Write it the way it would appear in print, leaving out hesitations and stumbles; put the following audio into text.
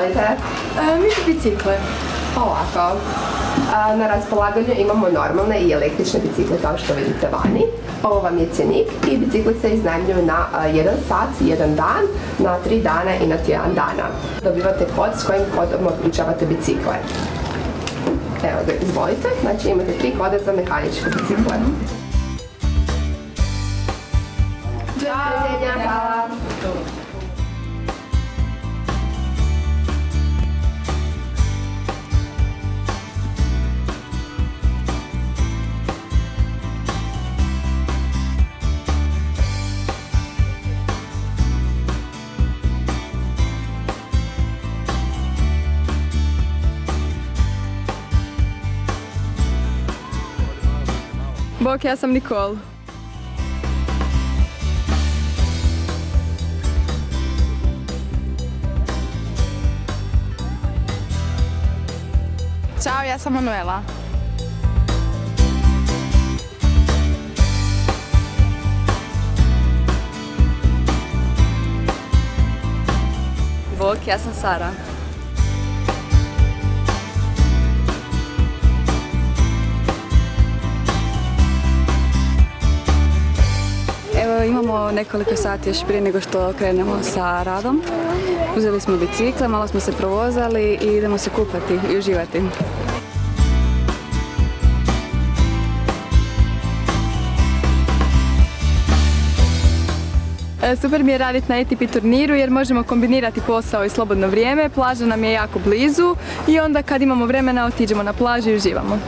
volite? Mi bicikle. Ovako. Na raspolaganju imamo normalne i električne bicikle kao što vidite vani. Ovo vam je cjenik i bicikli se iznajmljuju na 1 sat, 1 dan, na 3 dana i na tjedan dana. Dobivate kod s kojim kodom otključavate bicikle. Evo ga, izvolite. Znači imate 3 koda za mehaničke bicikle. Doviđenja, hvala. Bok, ja sam Nikol. Ćao, ja sam Manuela. Bok, ja sam Sara. Evo, imamo nekoliko sati još prije nego što krenemo sa radom. Uzeli smo bicikle, malo smo se provozali i idemo se kupati i uživati. Super mi je raditi na ATP turniru jer možemo kombinirati posao i slobodno vrijeme, plaža nam je jako blizu i onda kad imamo vremena otiđemo na plažu i uživamo.